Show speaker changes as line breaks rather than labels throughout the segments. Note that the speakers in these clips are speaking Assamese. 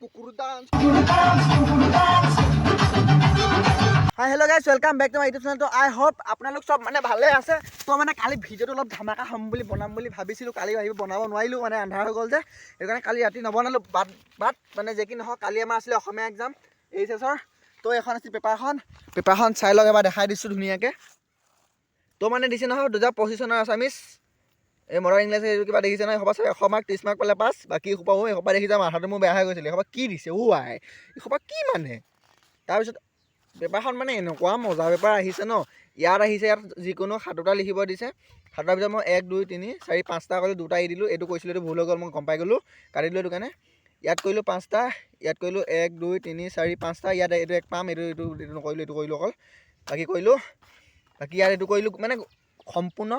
কুকুৰ dance hi hello' guys welcome back to my YouTube channel. তো আই হোপ আপোনালোক চব মানে ভালে আছে। তো মানে কালি ভিডিঅ'টো অলপ ধামাকা হ'ম বুলি বনাম বুলি ভাবিছিলোঁ, কালি আহিব বনাব নোৱাৰিলোঁ, মানে আন্ধাৰ হৈ গ'ল যে, সেইটো কাৰণে কালি ৰাতি নবনালোঁ। বাট মানে যে কি নহওক, কালি আমাৰ আছিলে অসমীয়া এক্সাম এইচএছৰ। তো এখন আছিল পেপাৰখন চাই লওক, এবাৰ দেখাই দিছোঁ ধুনীয়াকৈ। তো মানে দিছে নহয় 2025 চনৰ আছামিছ, এই মডাৰ্ণ ইংলিছ এইটো কিবা দেখিছে নহয়, এসোপা 100 মাৰ্ক 30 মাৰ্ক পালে পাছ, বাকী এসোপা এসোপা দেখি যাম মাথাটো মোৰ বেয়া হৈ গৈছিলে। এসোপা কি দিছে আই, এসোপা কি মানে। তাৰপিছত পেপাৰখন মানে এনেকুৱা মজা পেপাৰ আহিছে ন। ইয়াত আহিছে, ইয়াত যিকোনো 7টা লিখিব দিছে। 7টাৰ ভিতৰত মই 1 2 3 4 5টা কৰিলোঁ, 2টা এৰি দিলোঁ। এইটো কৈছিলোঁ, এইটো ভুল হৈ গ'ল, মই গম পাই গ'লোঁ, কাটি দিলোঁ। এইটো কাৰণে ইয়াত কৰিলোঁ 5টা, ইয়াত কৰিলোঁ 1 2 3 4 5টা, ইয়াত এইটো 1 পাম, এইটো নকৰিলোঁ, এইটো কৰিলোঁ অকল, বাকী কৰিলোঁ। বাকী ইয়াত এইটো কৰিলোঁ, মানে সম্পূৰ্ণ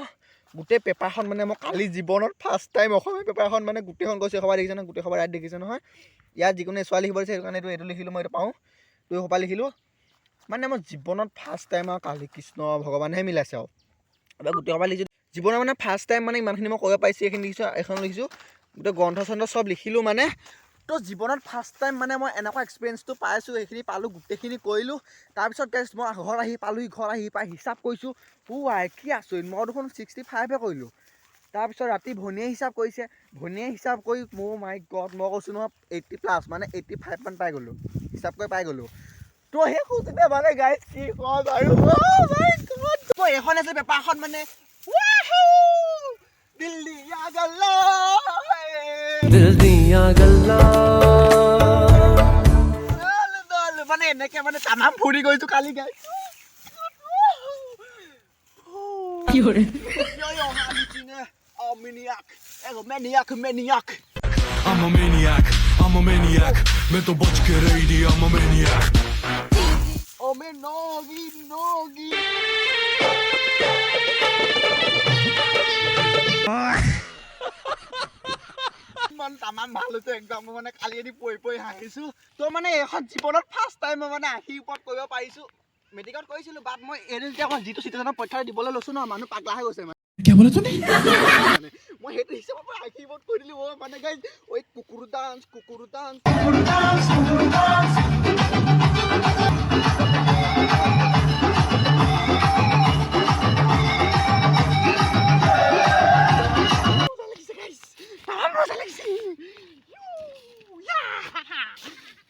গোটেই পেপাৰখন মানে মই কালি জীৱনত ফাৰ্ষ্ট টাইম অসমীয়া পেপাৰখন মানে গোটেইখন কৈছোঁ। এসোপা দেখিছে নহয়, গোটেই সবা ৰাইট দেখিছে নহয়। ইয়াত যিকোনো ছোৱালী লিখিব দিছে, সেইটো কাৰণে এইটো লিখিলোঁ, মই এইটো পাওঁ, তো এসোপা লিখিলোঁ। মানে মই জীৱনত ফাৰ্ষ্ট টাইম আৰু কালি কৃষ্ণ ভগৱানেহে মিলাইছে আৰু এবাৰ গোটেই সবা লিখিছোঁ। জীৱনৰ মানে ফাৰ্ষ্ট টাইম মানে ইমানখিনি মই কৰিব পাৰিছোঁ। এইখিনি লিখিছোঁ, এখন লিখিছোঁ, গোটেই গ্ৰন্থ চব লিখিলোঁ মানে। তো জীৱনত ফাৰ্ষ্ট টাইম মানে মই এনেকুৱা এক্সপিৰিয়েঞ্চটো পাইছোঁ, সেইখিনি পালোঁ, গোটেইখিনি কৰিলোঁ। তাৰপিছত গাইছ মই ঘৰত আহি পালোঁহি, ঘৰত আহি পাই হিচাপ কৰিছোঁ, আই কি আচৰিত, মই দেখোন 65হে কৰিলোঁ। তাৰপিছত ৰাতি ভনীয়ে হিচাপ কৰিছে, ভনীয়ে হিচাপ কৰি মোৰ মাই গড, মই কৈছোঁ নহয় 80+ মানে 85 মান পাই গ'লোঁ, হিচাপ কৰি পাই গ'লোঁ। তো সেই খুঁজোতে মানে গাইজ কি কম আৰু, তো এইখন আছে পেপাৰখন মানে দিল দিয়া গল্লা মানে এনেকে মানে তামাম ফুৰি গৈছোঁ কালি গাইজ। কি কৰে
I'm a maniac, मैं तो बच के रही थी, I'm a maniac.
Oh me nogi. ইমান তামাম ভাল হৈছে একদম, মানে কালি এদি পৰি হাঁহিছোঁ। তো মানে এখন জীৱনত ফাৰ্ষ্ট টাইম মই মানে আশীৰ ওপৰত কৰিব পাৰিছোঁ। মেট্ৰিকত কৰিছিলোঁ, বাট মই এদিন যেতিয়া অকল যিটো চিটুৱেশ্যনত পৰীক্ষা দিবলৈ লৈছোঁ ন, মানুহ পাগলা হৈ গৈছে মানে। মই সেইটো হিচাপৰ পৰা আশীৰ ওপৰত কৰি দিলোঁ। মানে গাইজ ঐ কুকুৰ ডান্স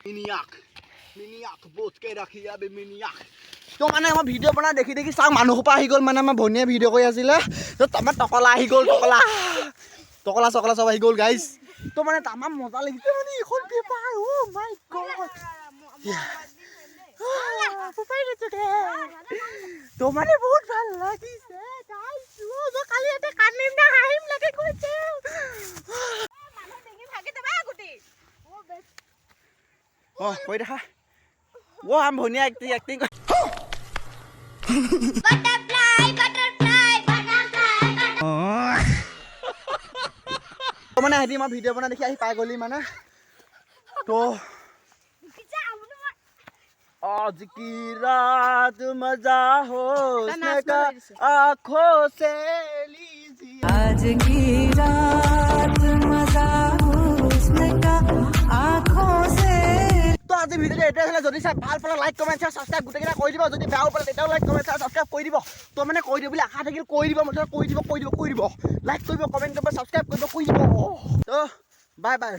মিনিয়াক বহুত কে ৰাখি যাবি মিনিয়াক। তো মানে মই ভিডিঅ' বনাই দেখি চাওঁ, মানুহসোপা আহি গ'ল, মানে আমাৰ ভনীয়ে ভিডিঅ' কৰি আছিলে। তো আমাৰ টকলা আহি গ'ল, টকলা চব আহি গ'ল গাইজ। তো মানে তামাম মজা লাগিছে মানে এইখন পেপাৰ, মাই গড। তো মানে বহুত ভাল লাগিছে গাইজ। মই কালি ইয়াতে কান্দিম নে হাঁহিম লাগে কৈছে। কৈ দেখা আম ভনীয়া এক্টিং মানে সিহঁতি মই ভিডিঅ' বনাই দেখি আহি পাই গ'লি মানে। তো आज की रात मजा हो आँखों से लीजिए,
आज की रात मजा हुस्न का आँखों से।
তো আজি ভিডিঅ'টো এইটোৱে আছিলে। যদি চাই ভাল পালে লাইক কমেণ্ট শ্বেয়াৰ ছাবস্ক্ৰাইব গোটেইকেইটা কৰি দিব। যদি বেয়াও পালে তেতিয়াও লাইক কমেণ্ট শ্বেয়াৰ ছাবস্ক্ৰাইব কৰি দিব। তো মানে কৰি দিব বুলি আশা থাকিল, কৰি দিব, মুঠতে কৰি দিব লাইক কৰিব, কমেণ্ট কৰিব, ছাবস্ক্ৰাইব কৰিব, কৰি দিব। তো বাই বাই।